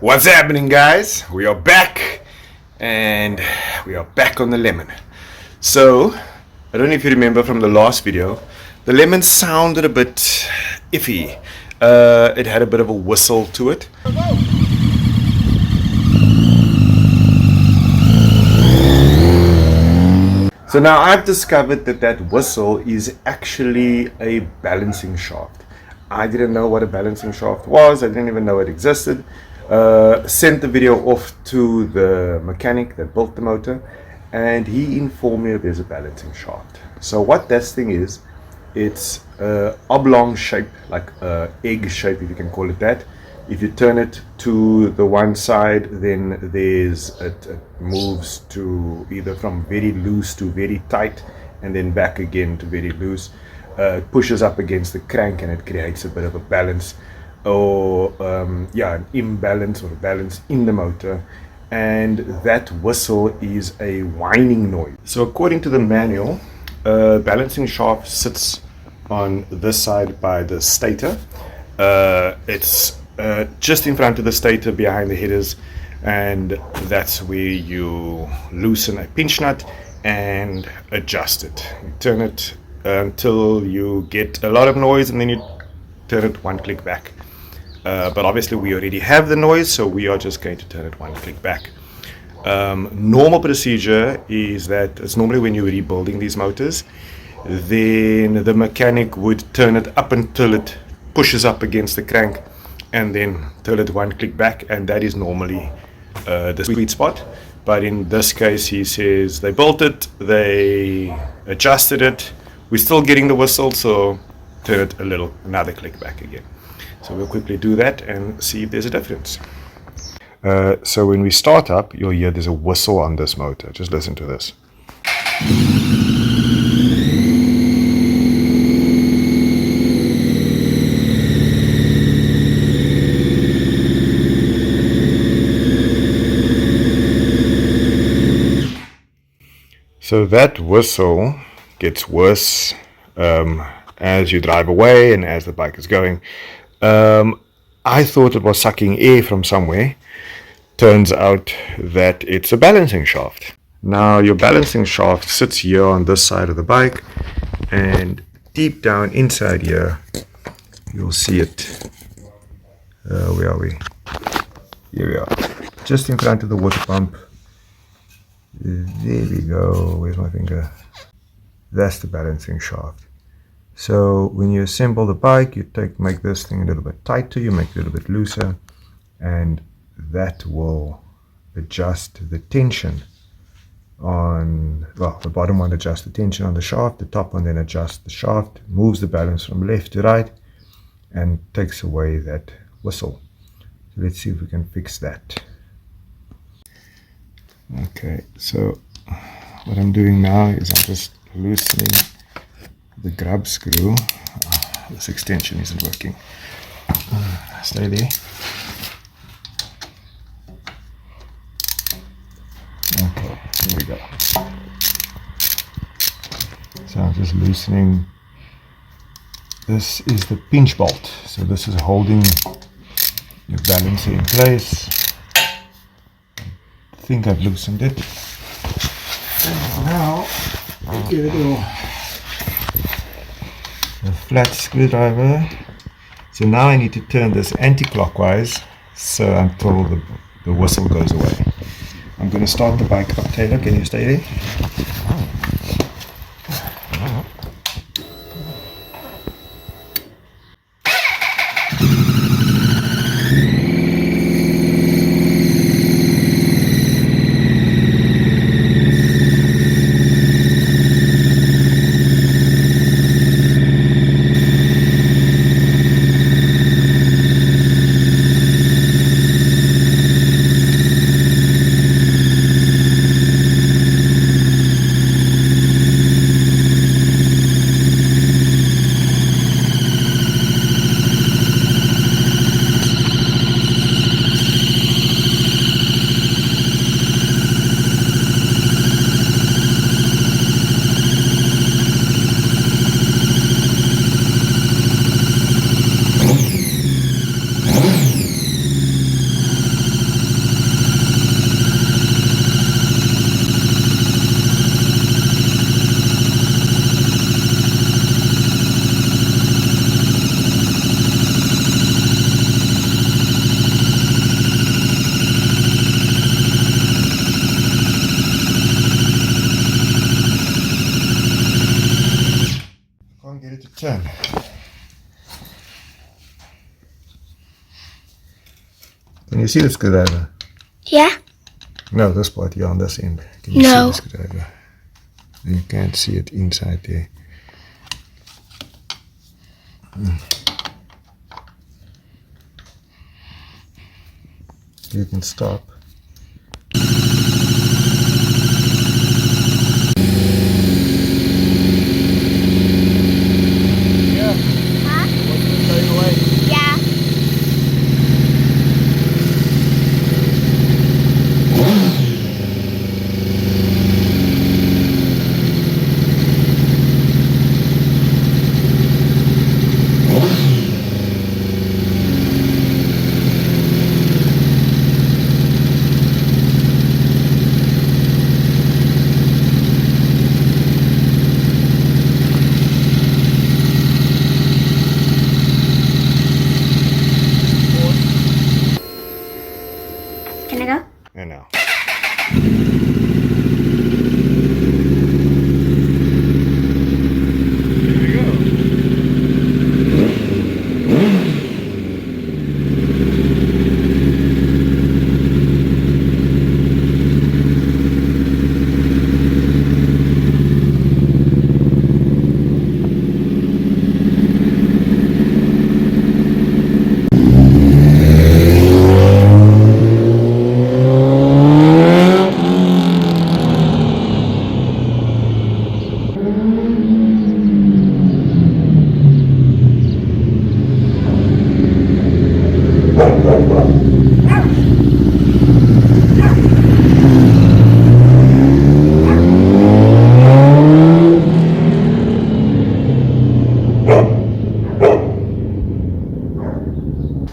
What's happening, guys? We are back, and we are back on the lemon. So, I don't know if you remember from the last video, the lemon sounded a bit iffy. It had a bit of a whistle to it. So now I've discovered that whistle is actually a balancing shaft. I didn't know what a balancing shaft was. I didn't even know it existed. Sent the video off to the mechanic that built the motor, and he informed me that there's a balancing shaft. So what this thing is, it's oblong shape, like egg shape, if you can call it that. If you turn it to the one side, then it moves to either from very loose to very tight, and then back again to very loose. It pushes up against the crank, and it creates a bit of a balance, or an imbalance or a balance in the motor. And that whistle is a whining noise. So according to the manual, balancing shaft sits on this side by the stator. It's just in front of the stator, behind the headers, and that's where you loosen a pinch nut and adjust it. You turn it until you get a lot of noise, and then you turn it one click back. But obviously we already have the noise, so we are just going to turn it one click back. Normal procedure is that it's normally when you're rebuilding these motors, then the mechanic would turn it up until it pushes up against the crank, and then turn it one click back, and that is normally the sweet spot. But in this case, he says they built it, they adjusted it, we're still getting the whistle, so turn it another click back again. So we'll quickly do that and see if there's a difference. So when we start up, you'll hear there's a whistle on this motor. Just listen to this. So that whistle gets worse as you drive away and as the bike is going. I thought it was sucking air from somewhere. Turns out that it's a balancing shaft. Now your balancing shaft sits here on this side of the bike, and deep down inside here you'll see it. Where are we? Here we are, just in front of the water pump. There we go. Where's my finger? That's the balancing shaft. So when you assemble the bike, you make this thing a little bit tighter, you make it a little bit looser, and that will adjust the tension on, well, the bottom one adjusts the tension on the shaft, the top one then adjusts the shaft, moves the balance from left to right, and takes away that whistle. So let's see if we can fix that. Okay, so what I'm doing now is I'm just loosening the grub screw. This extension isn't working. Stay there. Okay, here we go. So I'm just loosening. This is the pinch bolt. So this is holding your balancer in place. I think I've loosened it. And now I give it a flat screwdriver. So now I need to turn this anti-clockwise until the whistle goes away. I'm going to start the bike up. Taylor, can you stay there? Turn. Can you see the screwdriver? Yeah. No, this part here on this end. Can you see the screwdriver? You can't see it inside there. You can stop. Can I go? And now.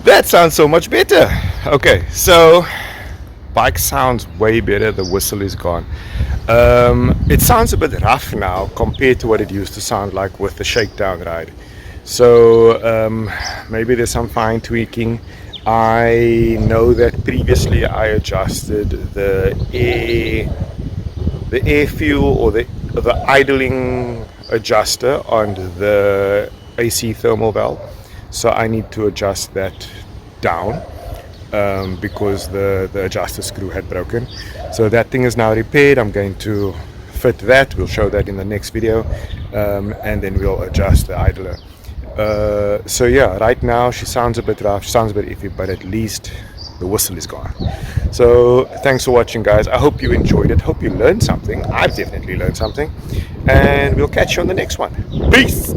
That sounds so much better. Okay, so bike sounds way better. The whistle is gone. It sounds a bit rough now compared to what it used to sound like with the shakedown ride. So maybe there's some fine tweaking. I know that previously I adjusted the air fuel or the idling adjuster on the AC thermal valve. So I need to adjust that down because the adjuster screw had broken. So that thing is now repaired. I'm going to fit that. We'll show that in the next video, and then we'll adjust the idler. So yeah, right now she sounds a bit rough, she sounds a bit iffy, but at least the whistle is gone. So thanks for watching, guys. I hope you enjoyed it. Hope you learned something. I've definitely learned something, and we'll catch you on the next one. Peace.